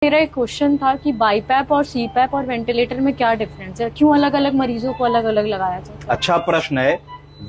मेरा एक क्वेश्चन था कि बाईपैप और सीपैप और वेंटिलेटर में क्या डिफरेंस है, क्यों अलग अलग मरीजों को अलग अलग लगाया जाता है? अच्छा प्रश्न है।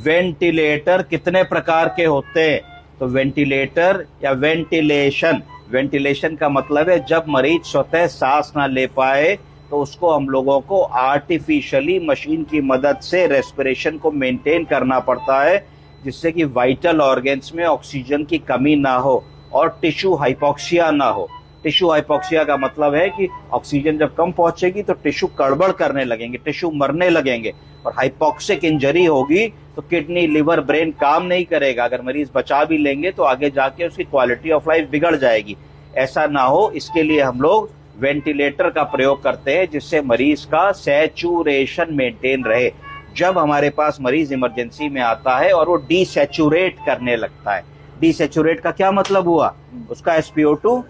वेंटिलेटर कितने प्रकार के होते हैं? तो वेंटिलेटर या वेंटिलेशन, वेंटिलेशन का मतलब है जब मरीज स्वतः सांस ना ले पाए तो उसको हम लोगों को आर्टिफिशियली मशीन की मदद से रेस्पिरेशन को मेंटेन करना पड़ता है, जिससे कि वाइटल ऑर्गन्स में ऑक्सीजन की कमी ना हो और टिश्यू हाइपोक्सिया ना हो। टिश्यू हाइपोक्सिया का मतलब है कि ऑक्सीजन जब कम पहुंचेगी तो टिश्यू गड़बड़ करने लगेंगे, टिश्यू मरने लगेंगे, और हाइपोक्सिक इंजरी होगी तो किडनी, लिवर, ब्रेन काम नहीं करेगा। अगर मरीज बचा भी लेंगे तो आगे जाके उसकी क्वालिटी ऑफ लाइफ बिगड़ जाएगी। ऐसा ना हो, इसके लिए हम लोग वेंटिलेटर का प्रयोग करते हैं, जिससे मरीज का सैचुरेशन मेंटेन रहे। जब हमारे पास मरीज इमरजेंसी में आता है और वो डीसैचुरेट करने लगता है, डीसैचुरेट का क्या मतलब हुआ? उसका SpO2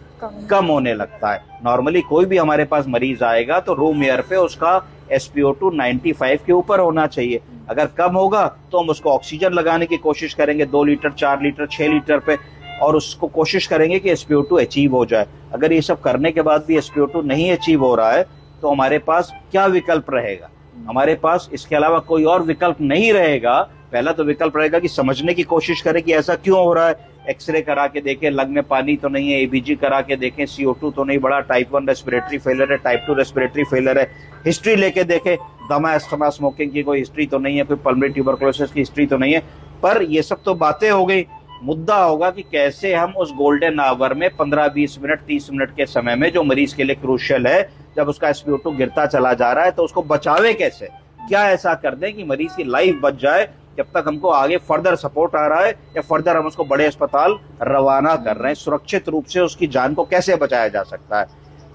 कम होने लगता है। नॉर्मली कोई भी हमारे पास मरीज आएगा तो रूम एयर पे उसका SpO2 95 के ऊपर होना चाहिए। अगर कम होगा तो हम उसको ऑक्सीजन लगाने की कोशिश करेंगे 2 लीटर, 4 लीटर, 6 लीटर पे, और उसको कोशिश करेंगे कि SpO2 अचीव हो जाए। अगर ये सब करने के बाद भी SpO2 नहीं अचीव हो रहा है तो हमारे पास क्या विकल्प रहेगा? हमारे पास इसके अलावा कोई और विकल्प नहीं रहेगा। पहला तो विकल्प रहेगा कि समझने की कोशिश करें कि ऐसा क्यों हो रहा है। एक्सरे करा के देखें, लंग में पानी तो नहीं है, ABG करा के देखें, CO2 तो नहीं बढ़ा, टाइप 1 रेस्पिरेटरी फेलियर है, टाइप 2 रेस्पिरेटरी फेलियर है। हिस्ट्री लेके देखें, दमा, अस्थमा, स्मोकिंग की कोई हिस्ट्री तो नहीं है, कोई पल्मोनरी ट्यूबरकुलोसिस की हिस्ट्री तो नहीं है। पर ये सब तो बातें हो गई। मुद्दा होगा कि कैसे हम उस गोल्डन आवर में 15-20 मिनट, 30 मिनट के समय में, जो मरीज के लिए क्रूशियल है, जब उसका SpO2 गिरता चला जा रहा है तो उसको बचावे कैसे? क्या ऐसा कर दें कि मरीज की लाइफ बच जाए, जब तक हमको आगे फर्दर सपोर्ट आ रहा है या फर्दर हम उसको बड़े अस्पताल रवाना कर रहे हैं। सुरक्षित रूप से उसकी जान को कैसे बचाया जा सकता है?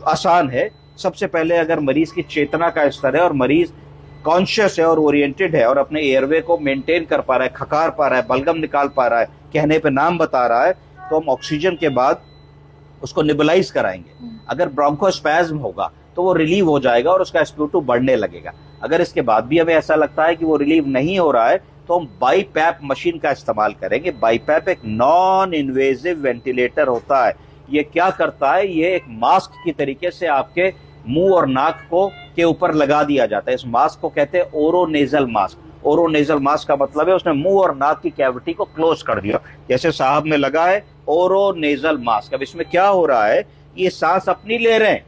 आसान है। सबसे पहले अगर मरीज की चेतना का स्तर है और मरीज कॉन्शियस है और ओरिएंटेड है और अपने एयरवे को मेंटेन कर पा रहा है, खकार पा रहा है, बलगम निकाल पा रहा है, कहने पे नाम बता रहा है, तो हम ऑक्सीजन के बाद उसको निबलाइज कराएंगे। अगर ब्रोंकोस्पैज्म होगा तो वो रिलीव हो जाएगा और उसका SpO2 बढ़ने लगेगा। अगर इसके बाद भी हमें ऐसा लगता है कि वो रिलीव नहीं हो रहा है तो हम बाईपैप मशीन का इस्तेमाल करेंगे। बाईपैप एक नॉन इन्वेजिव वेंटिलेटर होता है। ये क्या करता है? ये एक मास्क की तरीके से आपके मुंह और नाक को के ऊपर लगा दिया जाता है। इस मास्क को कहते हैं ओरोनेजल मास्क। ओरोनेजल मास्क का मतलब है उसने मुंह और नाक की कैविटी को क्लोज कर दिया, जैसे साहब ने लगा है ओरोनेजल मास्क। अब इसमें क्या हो रहा है? ये सांस अपनी ले रहे हैं।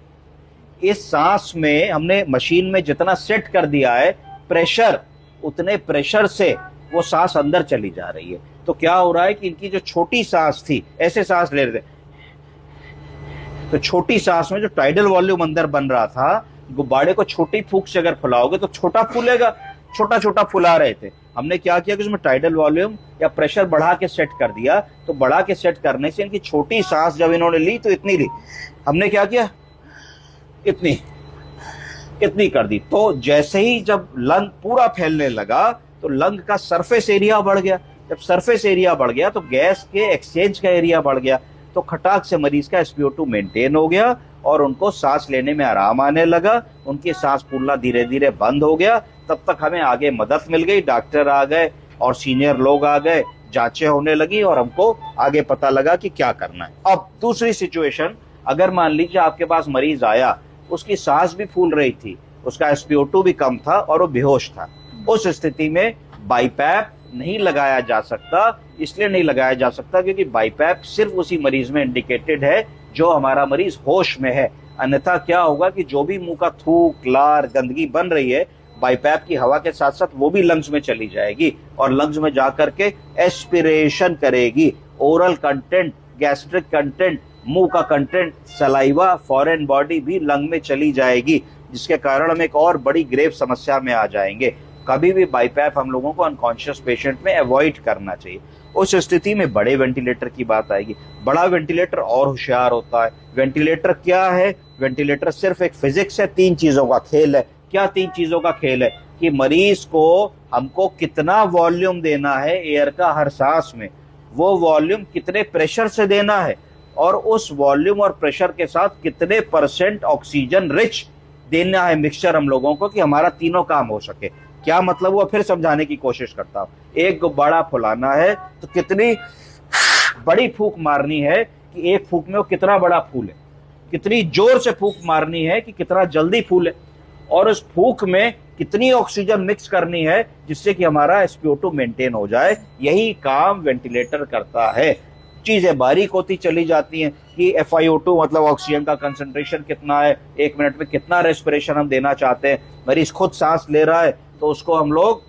इस सांस में हमने मशीन में जितना सेट कर दिया है प्रेशर, उतने प्रेशर से वो सांस अंदर चली जा रही है। तो क्या हो रहा है कि इनकी जो छोटी सांस थी, ऐसे सांस ले रहे थे, तो छोटी सांस में जो टाइडल वॉल्यूम अंदर बन रहा था, गुब्बारे को छोटी फूंक से अगर फुलाओगे तो छोटा फूलेगा, छोटा छोटा फुला रहे थे। हमने क्या किया कि उसमें टाइडल वॉल्यूम या प्रेशर बढ़ा के सेट कर दिया। तो बढ़ा के सेट करने से इनकी छोटी सांस जब इन्होंने ली तो इतनी ली, हमने क्या किया, इतनी इतनी कर दी। तो जैसे ही जब लंग पूरा फैलने लगा तो लंग का सरफेस एरिया बढ़ गया। जब सरफेस एरिया बढ़ गया तो गैस के एक्सचेंज का एरिया बढ़ गया। तो खटाक से मरीज का SpO2 मेंटेन हो गया और उनको सांस लेने में आराम आने लगा। उनकी सांस फूलना धीरे धीरे बंद हो गया। तब तक हमें आगे मदद मिल गई, डॉक्टर आ गए और सीनियर लोग आ गए, जांचें होने लगी और हमको आगे पता लगा कि क्या करना है। अब दूसरी सिचुएशन, अगर मान लीजिए आपके पास मरीज आया, उसकी सांस भी फूल रही थी, उसका SpO2 भी कम था और वो बेहोश था। उस स्थिति में बाईपैप नहीं लगाया जा सकता। इसलिए नहीं लगाया जा सकता क्योंकि बाईपैप सिर्फ उसी मरीज में इंडिकेटेड है जो हमारा मरीज होश में है। अन्यथा क्या होगा कि जो भी मुंह का थूक, लार, गंदगी बन रही है, बाईपैप की हवा के साथ साथ वो भी लंग्स में चली जाएगी और लंग्स में जाकर के एस्पिरेशन करेगी। ओरल कंटेंट, गैस्ट्रिक कंटेंट, मुंह का कंटेंट, सलाइवा, फॉरेन बॉडी भी लंग में चली जाएगी, जिसके कारण हम एक और बड़ी ग्रेव समस्या में आ जाएंगे। कभी भी बाईपैप हम लोगों को अनकॉन्शियस पेशेंट में अवॉइड करना चाहिए। उस स्थिति में बड़े वेंटिलेटर की बात आएगी। बड़ा वेंटिलेटर और होशियार होता है। वेंटिलेटर क्या है? वेंटिलेटर सिर्फ एक फिजिक्स है, 3 चीजों का खेल है। क्या 3 चीजों का खेल है? कि मरीज को हमको कितना वॉल्यूम देना है एयर का हर सांस में, वो वॉल्यूम कितने प्रेशर से देना है, और उस वॉल्यूम और प्रेशर के साथ कितने % ऑक्सीजन रिच देना है मिक्सचर हम लोगों को, कि हमारा तीनों काम हो सके। क्या मतलब हुआ? फिर समझाने की कोशिश करता हूं। एक गुब्बारा फुलाना है तो कितनी बड़ी फूंक मारनी है कि एक फूंक में वो कितना बड़ा फूले। कितनी जोर से फूंक मारनी है कि कितना जल्दी फूले, और उस फूंक में कितनी ऑक्सीजन मिक्स करनी है जिससे कि हमारा SpO2 मेंटेन हो जाए। यही काम वेंटिलेटर करता है। चीजें बारीक होती चली जाती हैं कि FiO2 मतलब ऑक्सीजन का कंसंट्रेशन कितना है, 1 मिनट में कितना रेस्पिरेशन हम देना चाहते हैं। मरीज खुद सांस ले रहा है तो उसको हम लोग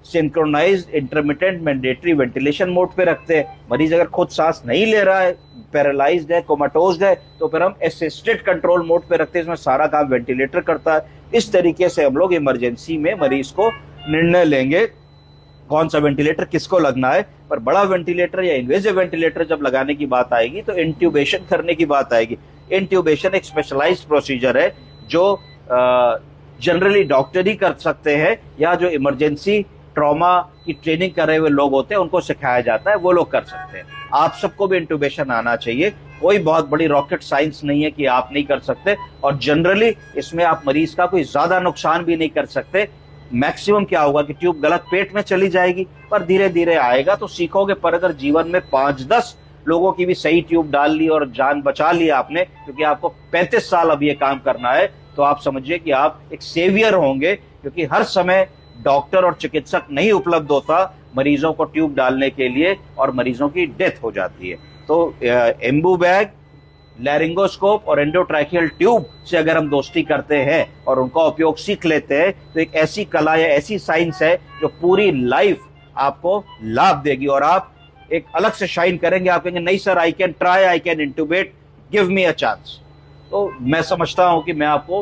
synchronised intermittent mandatory ventilation mode पे रखते हैं। मरीज अगर खुद सांस नहीं ले रहा है, पैरालाइज्ड है, कोमाटोज्ड है, तो फिर हम असिस्टेड कंट्रोल मोड पे रखते हैं, इसमें सारा काम वेंटिलेटर करता है। इस तरीके से हम लोग इमरजेंसी में मरीज को निर्णय लेंगे कौन सा वेंटिलेटर किसको लगना है। पर बड़ा वेंटिलेटर या इन्वेजिव वेंटिलेटर जब लगाने की बात आएगी तो इंट्यूबेशन करने की बात आएगी। इंट्यूबेशन एक स्पेशलाइज्ड प्रोसीजर है जो जनरली डॉक्टर ही कर सकते हैं, या जो इमरजेंसी ट्रॉमा की ट्रेनिंग कर रहे हुए लोग होते हैं उनको सिखाया जाता है, वो लोग कर सकते हैं। आप सबको भी इंट्यूबेशन आना चाहिए, कोई बहुत बड़ी रॉकेट साइंस नहीं है कि आप नहीं कर सकते, और जनरली इसमें आप मरीज का कोई ज्यादा नुकसान भी नहीं कर सकते। मैक्सिमम क्या होगा कि ट्यूब गलत पेट में चली जाएगी, पर धीरे धीरे आएगा तो सीखोगे। पर अगर जीवन में 5-10 लोगों की भी सही ट्यूब डाल ली और जान बचा ली आपने, क्योंकि आपको 35 साल अब ये काम करना है, तो आप समझिए कि आप एक सेवियर होंगे, क्योंकि हर समय डॉक्टर और चिकित्सक नहीं उपलब्ध होता मरीजों को ट्यूब डालने के लिए, और मरीजों की डेथ हो जाती है। तो एम्बू बैग, लैरिंगोस्कोप और एंडोट्रैकियल ट्यूब से अगर हम दोस्ती करते हैं और उनका उपयोग सीख लेते हैं तो एक ऐसी कला या ऐसी साइंस है जो पूरी लाइफ आपको लाभ देगी, और आप एक अलग से शाइन करेंगे। आप कहेंगे नहीं sir, I can try, I can intubate, give me a chance. तो मैं समझता हूं कि मैं आपको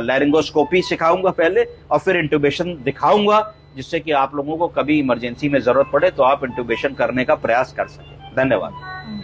लैरिंगोस्कोपी सिखाऊंगा पहले और फिर इंट्यूबेशन दिखाऊंगा, जिससे कि आप लोगों को कभी इमरजेंसी में जरूरत पड़े तो आप इंट्यूबेशन करने का प्रयास कर सकें। धन्यवाद।